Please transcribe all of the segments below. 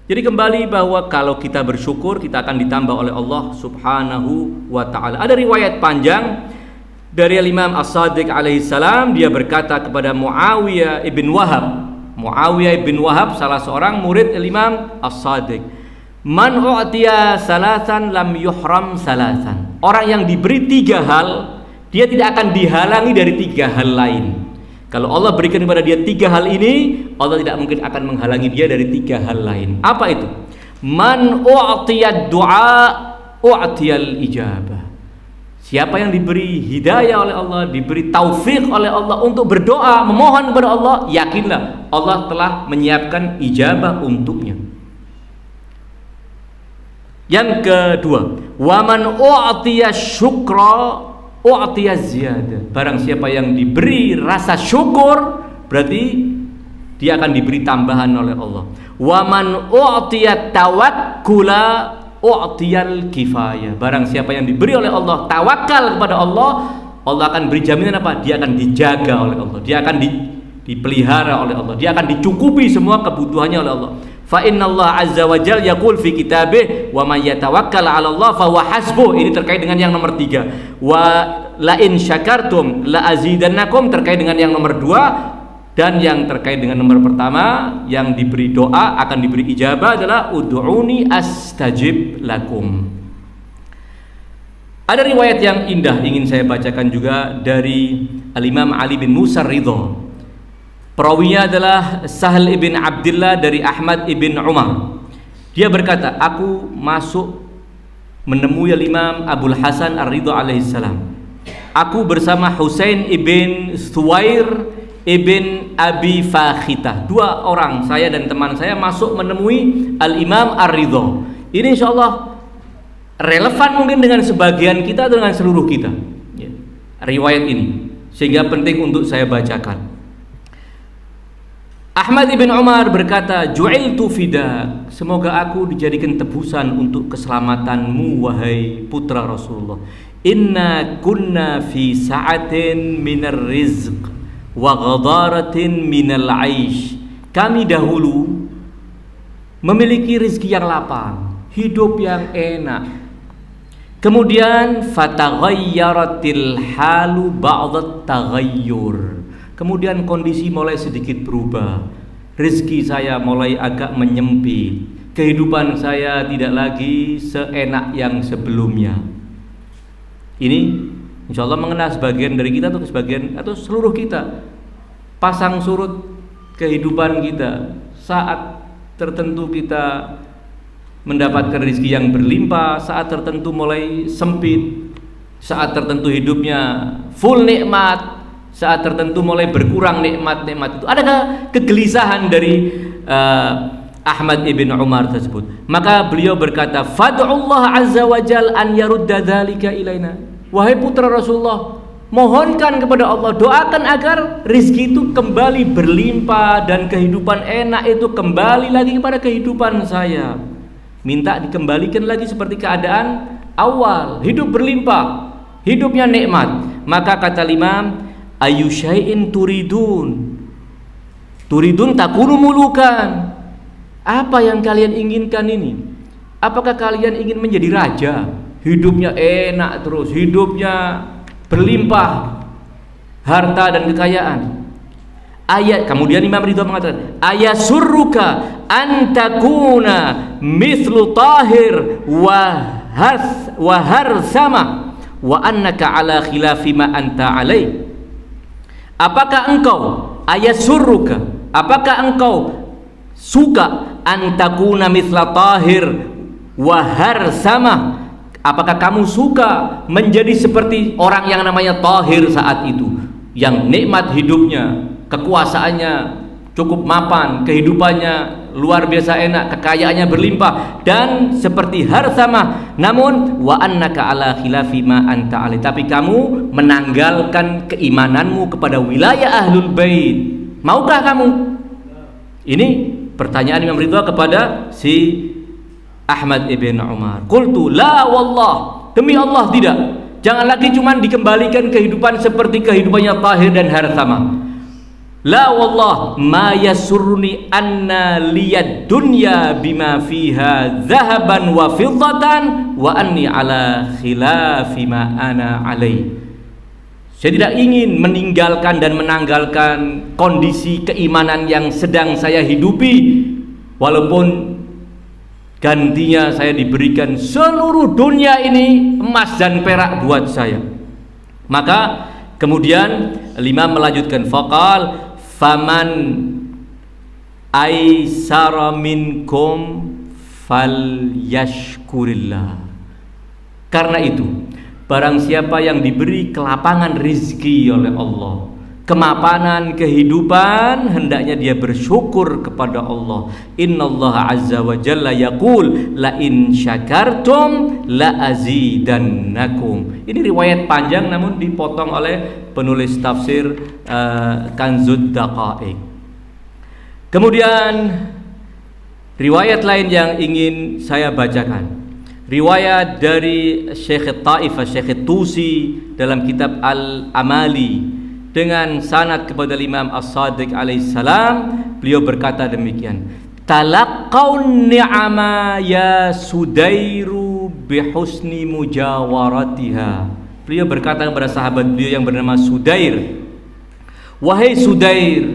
Jadi kembali bahwa kalau kita bersyukur, kita akan ditambah oleh Allah Subhanahu wa ta'ala. Ada riwayat panjang dari Imam As-Shadiq alaihi salam, dia berkata kepada Muawiyah ibn Wahab. Muawiyah ibn Wahab salah seorang murid Imam As-Shadiq. Man u'tiya salasan lam yuhram salasan. Orang yang diberi 3 hal, dia tidak akan dihalangi dari 3 hal lain. Kalau Allah berikan kepada dia 3 hal ini, Allah tidak mungkin akan menghalangi dia dari 3 hal lain. Apa itu? Man u'tiyad du'a u'tiyal ijabah. Siapa yang diberi hidayah oleh Allah, diberi taufik oleh Allah untuk berdoa, memohon kepada Allah, yakinlah Allah telah menyiapkan ijabah untuknya. Yang kedua, wa man u'tiya syukra u'tiya ziyadah. Barang siapa yang diberi rasa syukur, berarti dia akan diberi tambahan oleh Allah. Wa man u'tiya tawakkula u'tiyal kifayah. Barang siapa yang diberi oleh Allah tawakal kepada Allah, Allah akan beri jaminan apa? Dia akan dijaga oleh Allah. Dia akan dipelihara oleh Allah. Dia akan dicukupi semua kebutuhannya oleh Allah. Fa innallaha azza wa jalla yaqul fi kitabih wa may yatawakkal 'ala Allah fa huwa hasbuh. Ini terkait dengan yang nomor 3. Wa la in syakartum la azidannakum, terkait dengan yang nomor 2. Dan yang terkait dengan nomor pertama, yang diberi doa akan diberi ijabah adalah ud'uni astajib lakum. Ada riwayat yang indah ingin saya bacakan juga dari Al-Imam Ali bin Musa Ridha. Perawinya adalah Sahal ibn Abdillah dari Ahmad ibn Umar. Dia berkata, aku masuk menemui Imam Abul Hasan Ar-Ridha alaihissalam. Aku bersama Husain ibn Thuwair ibn Abi Fakhitah. 2 orang, saya dan teman saya, masuk menemui Al-Imam Ar-Ridha. Ini insyaallah relevan mungkin dengan sebagian kita atau dengan seluruh kita, ya, riwayat ini, sehingga penting untuk saya bacakan. Ahmad ibn Umar berkata, ju'iltu fidak, semoga aku dijadikan tebusan untuk keselamatanmu wahai putra Rasulullah. Inna kunna fi sa'atin minar rizq wa ghadaratin minal aish. Kami dahulu memiliki rezeki yang lapang, hidup yang enak. Kemudian fataghayyaratil halu ba'dat taghayyur. Kemudian kondisi mulai sedikit berubah. Rezeki saya mulai agak menyempit. Kehidupan saya tidak lagi seenak yang sebelumnya. Ini insya Allah mengenai sebagian dari kita atau sebagian atau seluruh kita. Pasang surut kehidupan kita. Saat tertentu kita mendapatkan rezeki yang berlimpah, saat tertentu mulai sempit, saat tertentu hidupnya full nikmat, saat tertentu mulai berkurang nikmat-nikmat itu. Adakah kegelisahan dari Ahmad ibn Umar tersebut? Maka beliau berkata, fad'ullah azza wa jal an yarudda dzalika ilaina. Wahai putra Rasulullah, mohonkan kepada Allah, doakan agar rezeki itu kembali berlimpah dan kehidupan enak itu kembali lagi kepada kehidupan saya. Minta dikembalikan lagi seperti keadaan awal, hidup berlimpah, hidupnya nikmat. Maka kata Imam, ayu syai'in turidun takunu mulukan. Apa yang kalian inginkan ini? Apakah kalian ingin menjadi raja, hidupnya enak terus, hidupnya berlimpah harta dan kekayaan? Ayat kemudian Imam Ridha mengatakan, ayasurruka antakuna mithlu tahir wa harsama wa annaka ala khilafi ma anta alaih. Apakah engkau ayasurruka, apakah engkau suka antakuna mithla tahir wa harsama? Apakah kamu suka menjadi seperti orang yang namanya Tahir saat itu, yang nikmat hidupnya, kekuasaannya cukup mapan, kehidupannya luar biasa enak, kekayaannya berlimpah, dan seperti Harsama, namun wa annaka ala khilafi ma anta ali, tapi kamu menanggalkan keimananmu kepada wilayah Ahlul Bait. Maukah kamu? Ini pertanyaan Imam Ridha kepada si Ahmad ibn Umar. Qultu la wallah, demi Allah tidak. Jangan lagi cuma dikembalikan kehidupan seperti kehidupannya Tahir dan Harsama. La wallah ma yasurni anna liyad dunya bima fiha dhahaban wa fiddatan wa anni ala khilafi ma ana alai. Saya tidak ingin meninggalkan dan menanggalkan kondisi keimanan yang sedang saya hidupi, walaupun gantinya saya diberikan seluruh dunia ini emas dan perak buat saya. Maka kemudian Imam melanjutkan, faqal faman aisara minkum falyashkurillah. Karena itu, barang siapa yang diberi kelapangan rizki oleh Allah, kemapanan kehidupan, hendaknya dia bersyukur kepada Allah. Innallaha azza wa jalla yaqul la in syakartum la azidannakum. Ini riwayat panjang namun dipotong oleh penulis tafsir Kanzud Daqaiq. Kemudian riwayat lain yang ingin saya bacakan, riwayat dari Syekh Taifah, Syekh Tusi dalam kitab Al-Amali dengan sanad kepada Imam As-Sadiq alaihissalam. Beliau berkata demikian, talaqqaun ni'ama ya Sudairu bihusni mujawaratiha. Beliau berkata kepada sahabat beliau yang bernama Sudair, wahai Sudair,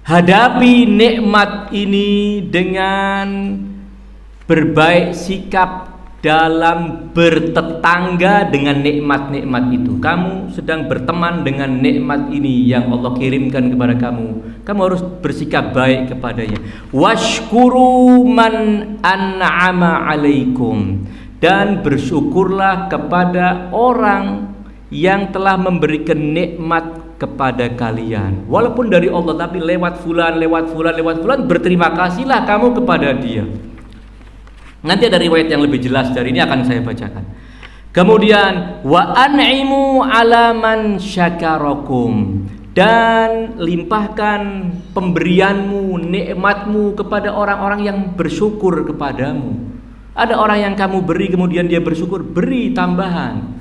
hadapi nikmat ini dengan berbaik sikap dalam bertetangga dengan nikmat-nikmat itu. Kamu sedang berteman dengan nikmat ini yang Allah kirimkan kepada kamu. Kamu harus bersikap baik kepadanya. Washkuru man an'ama alaikum, dan bersyukurlah kepada orang yang telah memberikan nikmat kepada kalian. Walaupun dari Allah, tapi lewat fulan, berterima kasihlah kamu kepada dia. Nanti ada riwayat yang lebih jelas dari ini akan saya bacakan. Kemudian wa an'imu ala man syakarakum, dan limpahkan pemberianmu, nikmatmu kepada orang-orang yang bersyukur kepadamu. Ada orang yang kamu beri kemudian dia bersyukur, beri tambahan.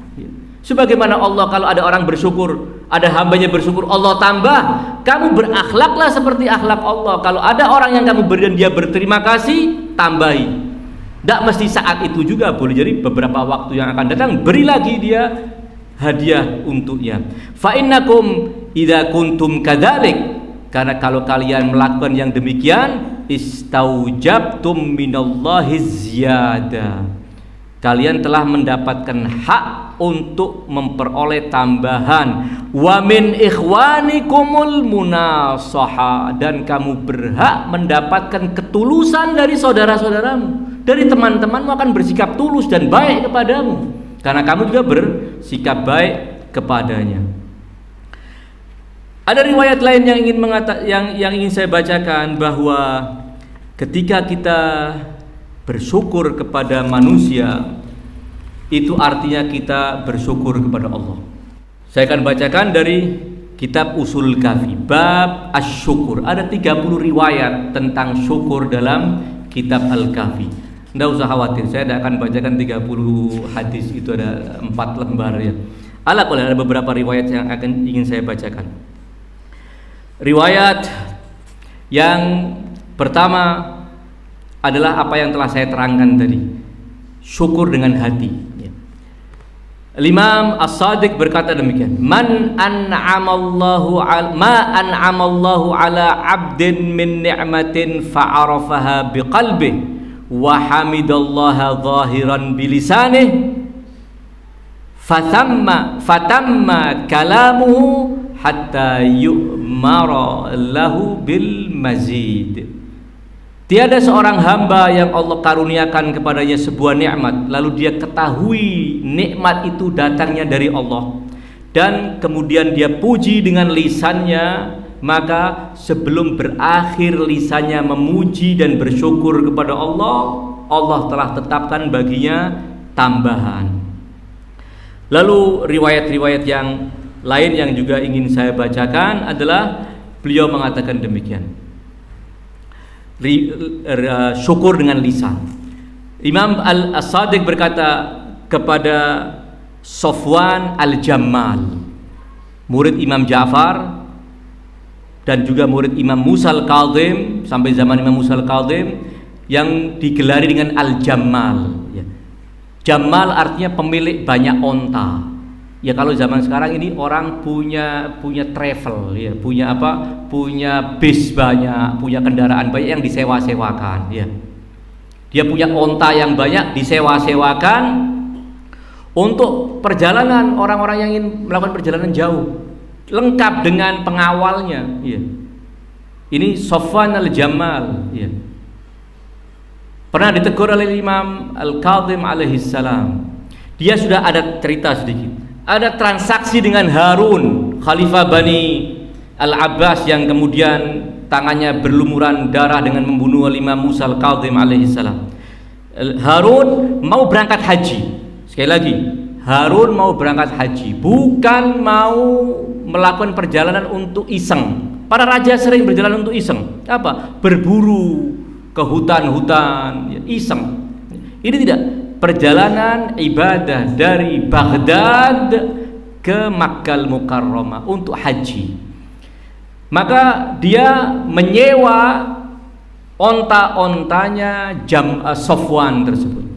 Sebagaimana Allah, kalau ada orang bersyukur, ada hambanya bersyukur, Allah tambah. Kamu berakhlaklah seperti akhlak Allah. Kalau ada orang yang kamu beri dan dia berterima kasih, tambahi. Tidak mesti saat itu juga, boleh jadi beberapa waktu yang akan datang beri lagi dia hadiah untuknya. Fa innakum idza kuntum kadzalik, karena kalau kalian melakukan yang demikian, istaujabtum minallahi ziyada, kalian telah mendapatkan hak untuk memperoleh tambahan. Wa min ikhwanikumul munasaha, dan kamu berhak mendapatkan ketulusan dari saudara-saudaramu. Dari teman-temanmu akan bersikap tulus dan baik kepadamu, karena kamu juga bersikap baik kepadanya. Ada riwayat lain yang ingin saya bacakan, bahwa ketika kita bersyukur kepada manusia, itu artinya kita bersyukur kepada Allah. Saya akan bacakan dari kitab Usul Kafi, bab asy-syukur. Ada 30 riwayat tentang syukur dalam kitab Al-Kafi. Tidak usah khawatir, saya tidak akan bacakan 30 hadis, itu ada 4 lembar ya. Ada beberapa riwayat yang ingin saya bacakan. Riwayat yang pertama adalah apa yang telah saya terangkan tadi, syukur dengan hati. Imam As-Sadiq berkata demikian, ma an'amallahu ala 'abdin min ni'matin fa'arafaha biqalbihi wa hamidallaha zahiran bilisanih fatamma kalamuhu hatta yu'mara lahu bil mazid. Tiada seorang hamba yang Allah karuniakan kepadanya sebuah nikmat, lalu dia ketahui nikmat itu datangnya dari Allah, dan kemudian dia puji dengan lisannya, maka sebelum berakhir lisannya memuji dan bersyukur kepada Allah, Allah telah tetapkan baginya tambahan. Lalu riwayat-riwayat yang lain yang juga ingin saya bacakan adalah beliau mengatakan demikian, syukur dengan lisan. Imam Al-Sadiq berkata kepada Sofwan Al-Jammal, murid Imam Ja'far, dan juga murid Imam Musa Al-Kadzim sampai zaman Imam Musa Al-Kadzim yang digelari dengan Al-Jammal ya. Jammal artinya pemilik banyak onta. Ya kalau zaman sekarang ini orang punya travel ya, punya bis banyak, punya kendaraan banyak yang disewa-sewakan ya. Dia punya onta yang banyak disewa-sewakan untuk perjalanan orang-orang yang ingin melakukan perjalanan jauh, lengkap dengan pengawalnya ya. Ini Safwan Al-Jammal ya. Pernah ditegur oleh Imam Al-Kadzim alaihi salam. Dia sudah ada cerita sedikit. Ada transaksi dengan Harun, Khalifah Bani Al-Abbas yang kemudian tangannya berlumuran darah dengan membunuh Imam Musa Al-Kadzim alaihi salam. Harun mau berangkat haji. Sekali lagi, Harun mau berangkat haji, bukan mau melakukan perjalanan untuk iseng. Para raja sering berjalan untuk iseng. Apa? Berburu ke hutan-hutan, ya, iseng. Ini tidak. Perjalanan ibadah dari Baghdad ke Makkah Mukarramah untuk haji. Maka dia menyewa onta-ontanya Safwan tersebut.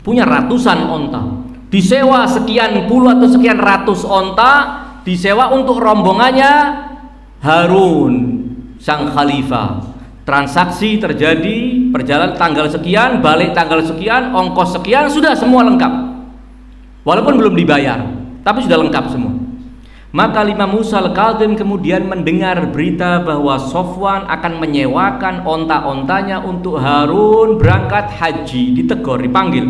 Punya ratusan onta. Disewa sekian puluh atau sekian ratus onta, disewa untuk rombongannya Harun sang khalifah. Transaksi terjadi, perjalanan tanggal sekian, balik tanggal sekian, ongkos sekian, sudah semua lengkap. Walaupun belum dibayar, tapi sudah lengkap semua. Maka Imam Musa Al-Kadzim kemudian mendengar berita bahwa Safwan akan menyewakan onta-ontanya untuk Harun berangkat haji. Ditegur, dipanggil.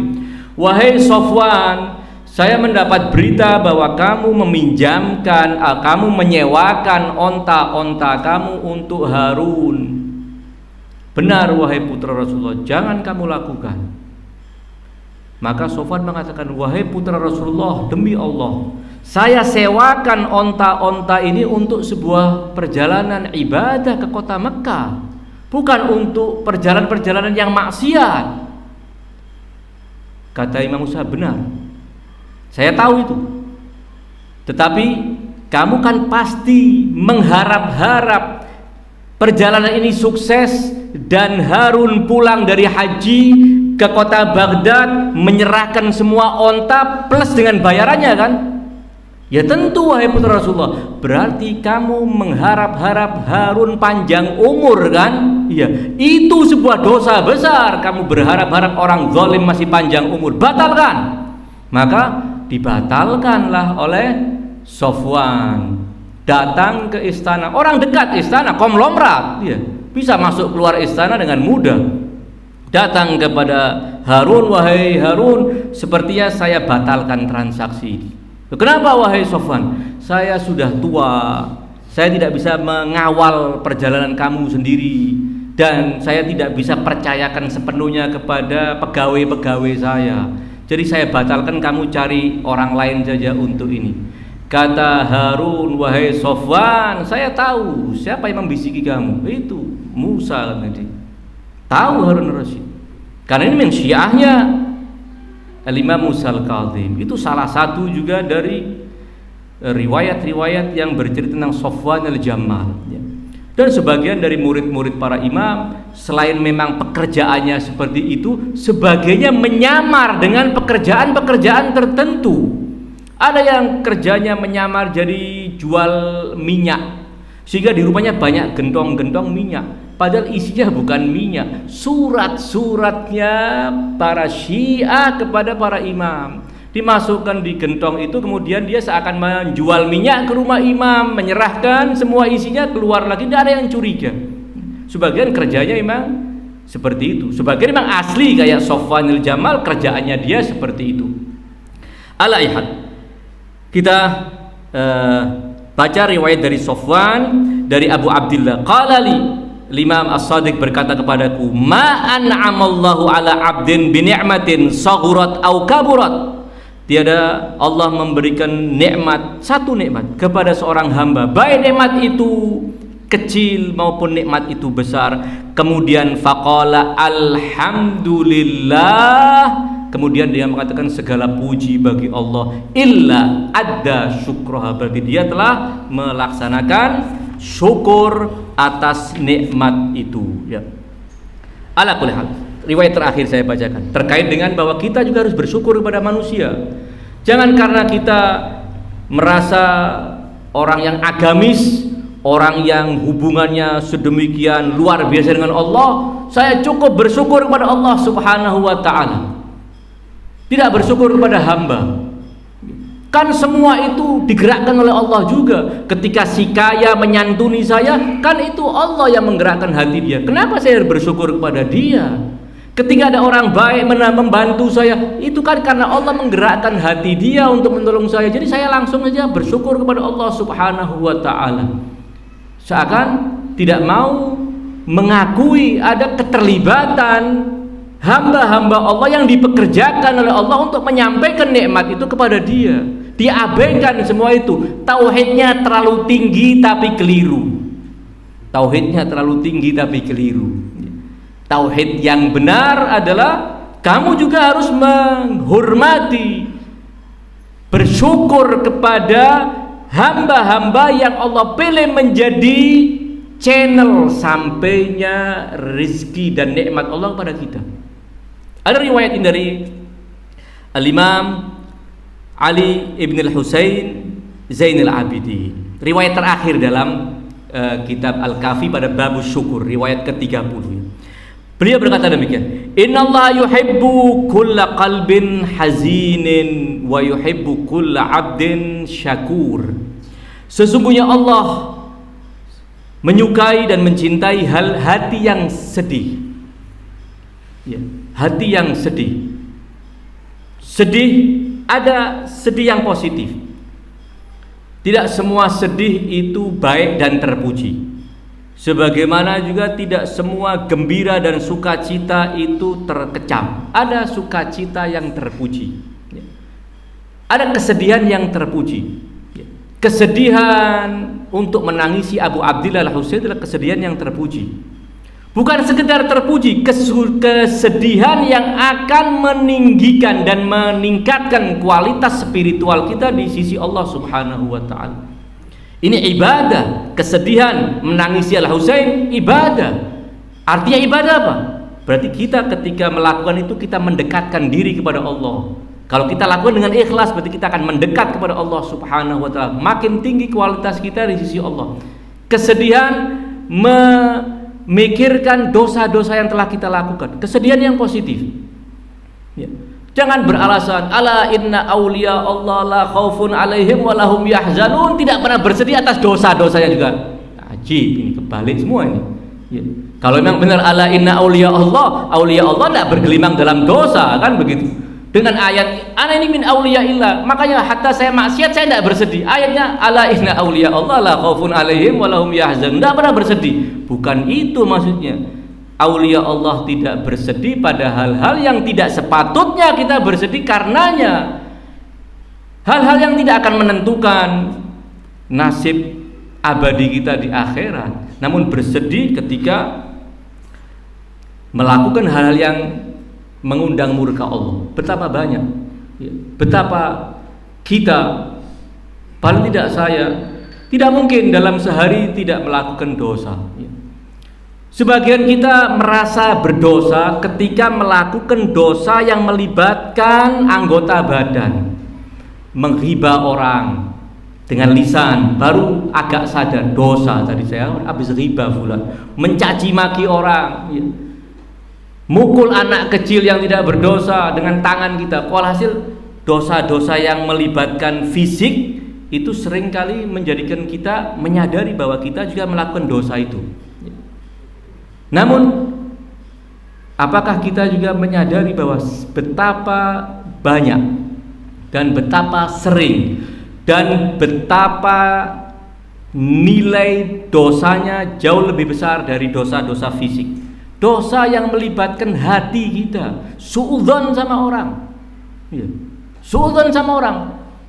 Wahai Safwan, saya mendapat berita bahwa kamu kamu menyewakan onta-onta kamu untuk Harun. Benar wahai putra Rasulullah, jangan kamu lakukan. Maka Safwan mengatakan, wahai putra Rasulullah, demi Allah, saya sewakan onta-onta ini untuk sebuah perjalanan ibadah ke kota Mekah, bukan untuk perjalanan-perjalanan yang maksiat. Kata Imam Musa, benar, saya tahu itu. Tetapi kamu kan pasti mengharap-harap perjalanan ini sukses dan Harun pulang dari haji ke kota Baghdad menyerahkan semua onta plus dengan bayarannya kan? Ya tentu wahai putra Rasulullah, berarti kamu mengharap-harap Harun panjang umur kan? Iya, itu sebuah dosa besar. Kamu berharap-harap orang zalim masih panjang umur, batalkan. Maka dibatalkanlah oleh Safwan. Datang ke istana, orang dekat istana, konglomerat, ya, bisa masuk keluar istana dengan mudah. Datang kepada Harun, wahai Harun, sepertinya saya batalkan transaksi ini. Kenapa wahai Safwan? Saya sudah tua, saya tidak bisa mengawal perjalanan kamu sendiri, dan saya tidak bisa percayakan sepenuhnya kepada pegawai-pegawai saya. Jadi saya batalkan, kamu cari orang lain saja untuk ini. Kata Harun, wahai Safwan, saya tahu siapa yang membisiki kamu. Itu Musa tadi. Tahu Harun Rasyid. Karena ini syiahnya Imam Musa Al-Kadzim. Itu salah satu juga dari riwayat-riwayat yang bercerita tentang Safwan Al-Jammal. Dan sebagian dari murid-murid para imam, selain memang pekerjaannya seperti itu, sebagainya menyamar dengan pekerjaan-pekerjaan tertentu. Ada yang kerjanya menyamar jadi jual minyak, sehingga di rumahnya banyak gentong-gentong minyak, padahal isinya bukan minyak, surat-suratnya para Syiah kepada para imam. Dimasukkan di gentong itu, kemudian dia seakan menjual minyak ke rumah imam, menyerahkan semua isinya, keluar lagi, tidak ada yang curiga. Sebagian kerjanya memang seperti itu, sebagian memang asli kayak Safwan Al-Jammal, kerjaannya dia seperti itu. Al-Ihad. Kita baca riwayat dari Safwan, dari Abu Abdillah. Qala li, Imam As-Shadiq berkata kepadaku, ma an'amallahu ala abdin bi ni'matin saghurat au kaburat. Tiada Allah memberikan nikmat, satu nikmat kepada seorang hamba, baik nikmat itu kecil maupun nikmat itu besar. Kemudian faqala alhamdulillah, kemudian dia mengatakan segala puji bagi Allah, illa adda syukraha, berarti dia telah melaksanakan syukur atas nikmat itu, ya. Ala kulli hal, riwayat terakhir saya bacakan terkait dengan bahwa kita juga harus bersyukur kepada manusia. Jangan karena kita merasa orang yang agamis, orang yang hubungannya sedemikian luar biasa dengan Allah, saya cukup bersyukur kepada Allah Subhanahu wa ta'ala, tidak bersyukur kepada hamba. Kan semua itu digerakkan oleh Allah juga. Ketika si kaya menyantuni saya, kan itu Allah yang menggerakkan hati dia. Kenapa saya bersyukur kepada dia? Ketika ada orang baik membantu saya, itu kan karena Allah menggerakkan hati dia untuk menolong saya. Jadi saya langsung saja bersyukur kepada Allah Subhanahu wa ta'ala. Seakan tidak mau mengakui ada keterlibatan hamba-hamba Allah yang dipekerjakan oleh Allah untuk menyampaikan nikmat itu kepada dia. Diabaikan semua itu. Tauhidnya terlalu tinggi tapi keliru. Tauhidnya terlalu tinggi tapi keliru. Tauhid yang benar adalah kamu juga harus menghormati, bersyukur kepada hamba-hamba yang Allah pilih menjadi channel sampainya rizki dan nikmat Allah kepada kita. Ada riwayat dari Al-Imam Ali ibn al-Husain Zainul Abidin, riwayat terakhir dalam kitab Al-Kafi pada bab syukur, riwayat ke-30. Beliau berkata demikian, innallaha yuhibbu kulla qalbin hazinin wa yuhibbu kulla abdin syakur. Sesungguhnya Allah menyukai dan mencintai hati yang sedih, ya, hati yang sedih. Sedih, ada sedih yang positif. Tidak semua sedih itu baik dan terpuji. Sebagaimana juga tidak semua gembira dan sukacita itu terkecam. Ada sukacita yang terpuji, ada kesedihan yang terpuji. Kesedihan untuk menangisi Abu Abdillah Al-Husain adalah kesedihan yang terpuji. Bukan sekedar terpuji, kesedihan yang akan meninggikan dan meningkatkan kualitas spiritual kita di sisi Allah Subhanahu wa ta'ala. Ini ibadah. Kesedihan menangisi Al-Husain ibadah. Artinya ibadah apa? Berarti kita ketika melakukan itu kita mendekatkan diri kepada Allah. Kalau kita lakukan dengan ikhlas, berarti kita akan mendekat kepada Allah Subhanahu wa ta'ala. Makin tinggi kualitas kita di sisi Allah. Kesedihan memikirkan dosa-dosa yang telah kita lakukan. Kesedihan yang positif, ya. Jangan beralasan ala inna auliya Allah la khaufun alaihim wa lahum yahzanun, tidak pernah bersedih atas dosa-dosanya juga. Ajib, ini kebalik semua ini, ya. Kalau memang benar ala inna auliya Allah tidak bergelimang dalam dosa, kan begitu. Dengan ayat ana ini min auliya illah, makanya hatta saya maksiat saya tidak bersedih. Ayatnya ala inna auliya Allah la khaufun alaihim wa lahum yahzanun, tidak pernah bersedih. Bukan itu maksudnya. Aulia Allah tidak bersedih pada hal-hal yang tidak sepatutnya kita bersedih karenanya. Hal-hal yang tidak akan menentukan nasib abadi kita di akhirat. Namun bersedih ketika melakukan hal-hal yang mengundang murka Allah. Betapa banyak, ya, betapa kita, paling tidak saya, tidak mungkin dalam sehari tidak melakukan dosa, ya. Sebagian kita merasa berdosa ketika melakukan dosa yang melibatkan anggota badan. Menghibah orang dengan lisan, baru agak sadar dosa tadi saya habis riba fulan. Mencaci maki orang, ya. Mukul anak kecil yang tidak berdosa dengan tangan kita. Walhasil dosa-dosa yang melibatkan fisik itu seringkali menjadikan kita menyadari bahwa kita juga melakukan dosa itu. Namun apakah kita juga menyadari bahwa betapa banyak dan betapa sering dan betapa nilai dosanya jauh lebih besar dari dosa-dosa fisik. Dosa yang melibatkan hati kita, suudzon sama orang, ya. Suudzon sama orang,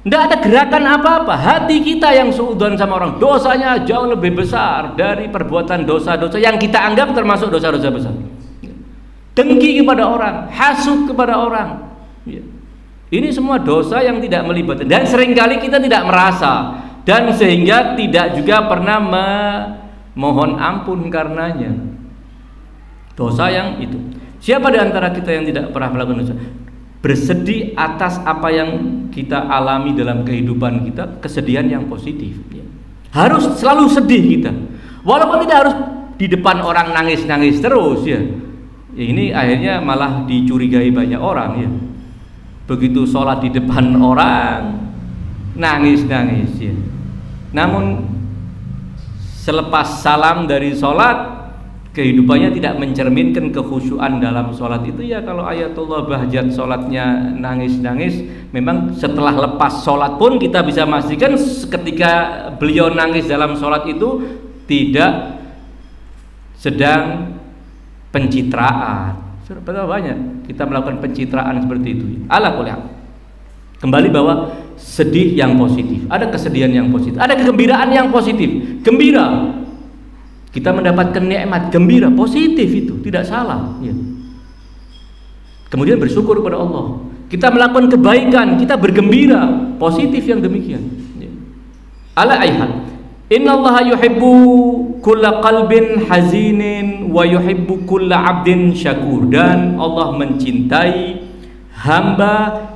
tidak ada gerakan apa-apa, hati kita yang suudzon sama orang, dosanya jauh lebih besar dari perbuatan dosa-dosa yang kita anggap termasuk dosa-dosa besar. Dengki kepada orang, hasud kepada orang, ya. Ini semua dosa yang tidak melibatkan, dan seringkali kita tidak merasa dan sehingga tidak juga pernah memohon ampun karenanya. Dosa yang itu. Siapa di antara kita yang tidak pernah melakukan dosa? Bersedih atas apa yang kita alami dalam kehidupan kita, kesedihan yang positif. Harus selalu sedih kita. Walaupun tidak harus di depan orang nangis-nangis terus ya. Ini akhirnya malah dicurigai banyak orang ya. Begitu sholat di depan orang nangis-nangis ya. Namun selepas salam dari sholat, kehidupannya tidak mencerminkan kekhusyuan dalam sholat itu ya. Kalau Ayatullah Bahjat sholatnya nangis-nangis, memang setelah lepas sholat pun kita bisa memastikan ketika beliau nangis dalam sholat itu tidak sedang pencitraan. Berapa banyak kita melakukan pencitraan seperti itu. Ala kulli hal. Kembali bahwa sedih yang positif, ada kesedihan yang positif, ada kegembiraan yang positif. Gembira, kita mendapatkan nikmat, gembira, positif itu, tidak salah ya. Kemudian bersyukur kepada Allah. Kita melakukan kebaikan, kita bergembira, positif yang demikian ya. Ala ayhan, innallaha yuhibbu kulla qalbin hazinin wa yuhibbu kulla abdin syakur. Dan Allah mencintai hamba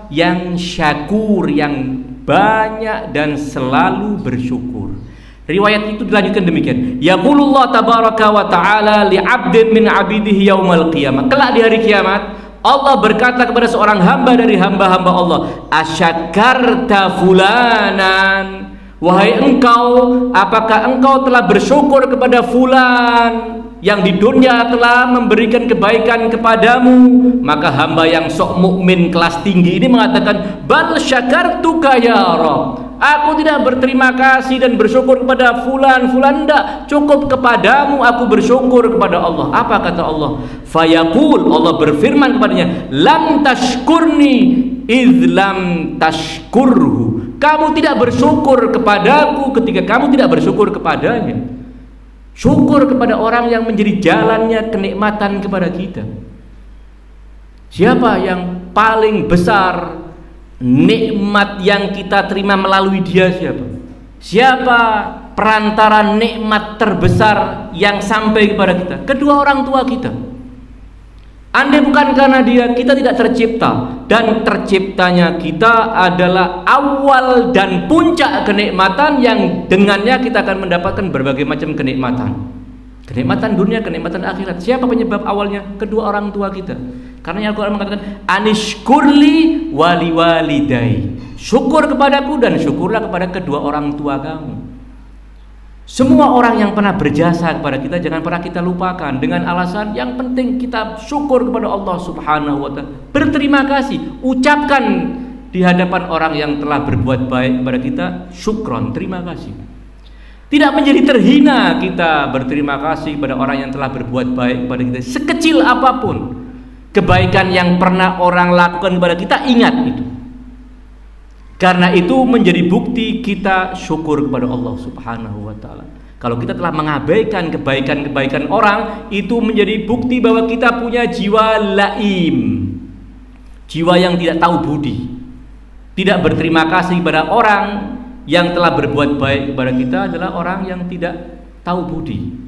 yang syakur, yang banyak dan selalu bersyukur. Riwayat itu dilanjutkan demikian. Yaqulullah tabaraka wa ta'ala li'abdin min 'abidihi yaumal qiyamah. Kelak di hari kiamat, Allah berkata kepada seorang hamba dari hamba-hamba Allah, asyakarta fulanan, wahai engkau, apakah engkau telah bersyukur kepada fulan yang di dunia telah memberikan kebaikan kepadamu? Maka hamba yang sok mukmin kelas tinggi ini mengatakan, bal syakartuka ya Rabb, aku tidak berterima kasih dan bersyukur kepada fulan, tidak, cukup kepadamu aku bersyukur kepada Allah. Apa kata Allah? Fayaqul, Allah berfirman kepadanya, lam tashkurni idh lam tashkurhu, kamu tidak bersyukur kepadaku ketika kamu tidak bersyukur kepadanya. Syukur kepada orang yang menjadi jalannya kenikmatan kepada kita. Siapa yang paling besar nikmat yang kita terima melalui dia? Siapa perantara nikmat terbesar yang sampai kepada kita? Kedua orang tua kita. Andai bukan karena dia, kita tidak tercipta. Dan terciptanya kita adalah awal dan puncak kenikmatan yang dengannya kita akan mendapatkan berbagai macam kenikmatan. Kenikmatan dunia, kenikmatan akhirat. Siapa penyebab awalnya? Kedua orang tua kita. Karena Al-Quran mengatakan, anishkurli wali walidai, syukur kepadaku dan syukurlah kepada kedua orang tua kamu. Semua orang yang pernah berjasa kepada kita jangan pernah kita lupakan, dengan alasan yang penting kita syukur kepada Allah Subhanahu wa ta'ala. Berterima kasih, ucapkan di hadapan orang yang telah berbuat baik kepada kita, syukron, terima kasih. Tidak menjadi terhina kita berterima kasih kepada orang yang telah berbuat baik kepada kita, sekecil apapun kebaikan yang pernah orang lakukan kepada kita, ingat itu. Karena itu menjadi bukti kita syukur kepada Allah Subhanahu wa ta'ala. Kalau kita telah mengabaikan kebaikan-kebaikan orang, itu menjadi bukti bahwa kita punya jiwa laim, jiwa yang tidak tahu budi, tidak berterima kasih kepada orang yang telah berbuat baik kepada kita, adalah orang yang tidak tahu budi.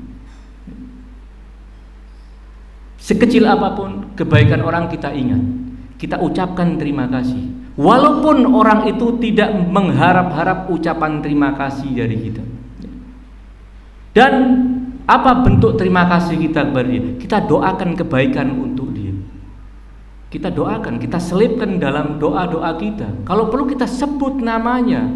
Sekecil apapun kebaikan orang kita ingat, kita ucapkan terima kasih. Walaupun orang itu tidak mengharap-harap ucapan terima kasih dari kita. Dan apa bentuk terima kasih kita kepada dia? Kita doakan kebaikan untuk dia. Kita doakan, kita selipkan dalam doa-doa kita. Kalau perlu kita sebut namanya.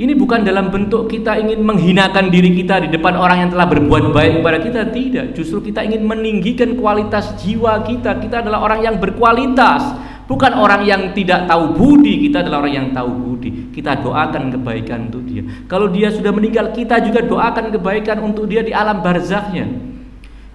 Ini bukan dalam bentuk kita ingin menghinakan diri kita di depan orang yang telah berbuat baik kepada kita, tidak. Justru kita ingin meninggikan kualitas jiwa kita. Kita adalah orang yang berkualitas, bukan orang yang tidak tahu budi. Kita adalah orang yang tahu budi. Kita doakan kebaikan untuk dia. Kalau dia sudah meninggal, kita juga doakan kebaikan untuk dia di alam barzakhnya.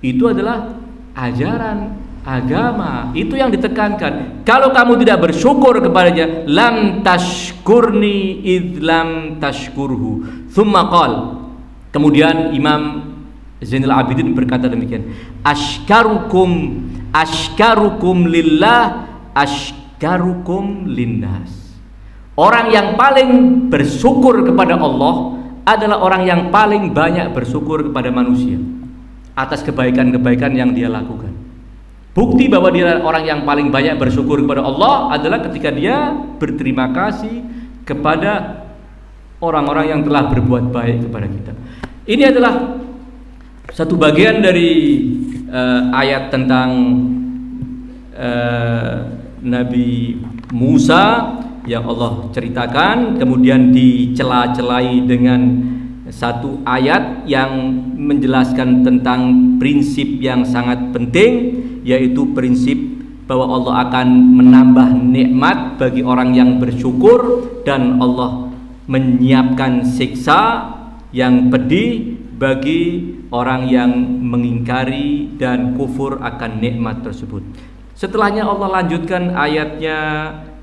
Itu adalah ajaran agama, itu yang ditekankan. Kalau kamu tidak bersyukur kepadanya, lam tashkurni id lam tashkurhu. Thumma qal, kemudian Imam Zainal Abidin berkata demikian, ashkarukum lillah ashkarukum linnas. Orang yang paling bersyukur kepada Allah adalah orang yang paling banyak bersyukur kepada manusia atas kebaikan-kebaikan yang dia lakukan. Bukti bahwa dia orang yang paling banyak bersyukur kepada Allah adalah ketika dia berterima kasih kepada orang-orang yang telah berbuat baik kepada kita. Ini adalah satu bagian dari ayat tentang Nabi Musa yang Allah ceritakan, kemudian dicela-celai dengan satu ayat yang menjelaskan tentang prinsip yang sangat penting, yaitu prinsip bahwa Allah akan menambah nikmat bagi orang yang bersyukur dan Allah menyiapkan siksa yang pedih bagi orang yang mengingkari dan kufur akan nikmat tersebut. Setelahnya Allah lanjutkan ayatnya,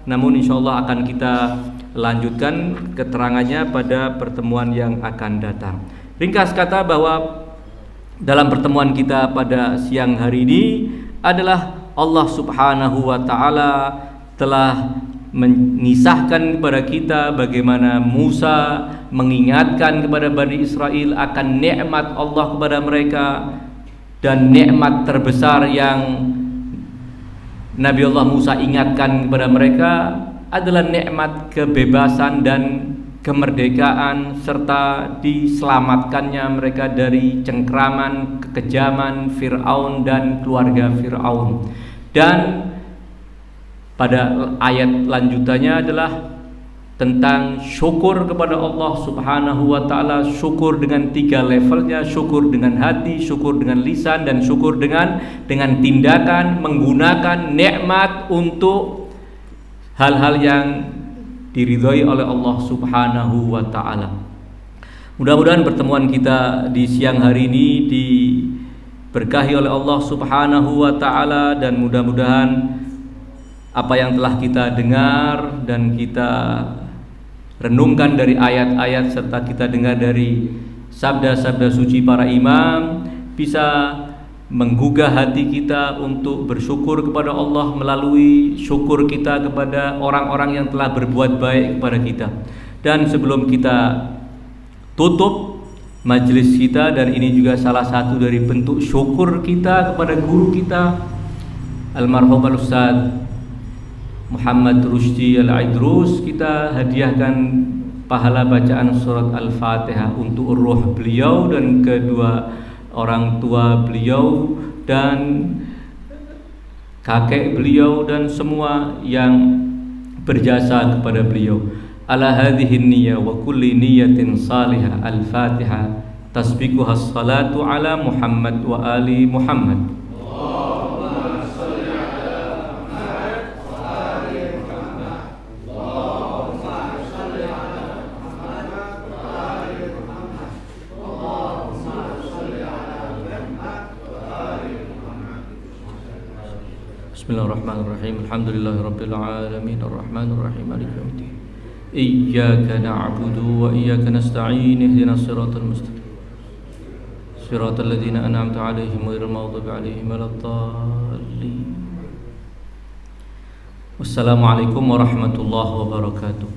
namun insya Allah akan kita lanjutkan keterangannya pada pertemuan yang akan datang. Ringkas kata bahwa dalam pertemuan kita pada siang hari ini adalah Allah Subhanahu wa Ta'ala telah mengisahkan kepada kita bagaimana Musa mengingatkan kepada Bani Israel akan nikmat Allah kepada mereka, dan nikmat terbesar yang Nabi Allah Musa ingatkan kepada mereka adalah nikmat kebebasan dan kemerdekaan serta diselamatkannya mereka dari cengkraman, kekejaman Fir'aun dan keluarga Fir'aun. Dan pada ayat lanjutannya adalah tentang syukur kepada Allah Subhanahu wa Ta'ala. Syukur dengan 3 levelnya: syukur dengan hati, syukur dengan lisan, dan syukur dengan tindakan, menggunakan nikmat untuk hal-hal yang diridhoi oleh Allah Subhanahu wa Ta'ala. Mudah-mudahan pertemuan kita di siang hari ini diberkahi oleh Allah Subhanahu wa Ta'ala, dan mudah-mudahan apa yang telah kita dengar dan kita renungkan dari ayat-ayat serta kita dengar dari sabda-sabda suci para imam bisa menggugah hati kita untuk bersyukur kepada Allah melalui syukur kita kepada orang-orang yang telah berbuat baik kepada kita. Dan sebelum kita tutup majelis kita, dan ini juga salah satu dari bentuk syukur kita kepada guru kita almarhum Al-Ustaz Muhammad Rusdi Al-Idrus, kita hadiahkan pahala bacaan surat Al-Fatihah untuk ruh beliau dan kedua orang tua beliau dan kakek beliau dan semua yang berjasa kepada beliau. Ala hadhihi niyyah wa kulli niyyatin salihah. Al-Fatihah. Tasbiquha as-salatu ala Muhammad wa ali Muhammad. Bismillahirrahmanirrahim. Alhamdulillahirabbil alamin arrahmanir rahim maliki yaumiddin. Iyyaka na'budu wa iyyaka nasta'in. Ihdinas siratal mustaqim. Siratal ladzina an'amta 'alaihim ghairil maghdubi 'alaihim waladdallin. Wassalamualaikum warahmatullahi wabarakatuh.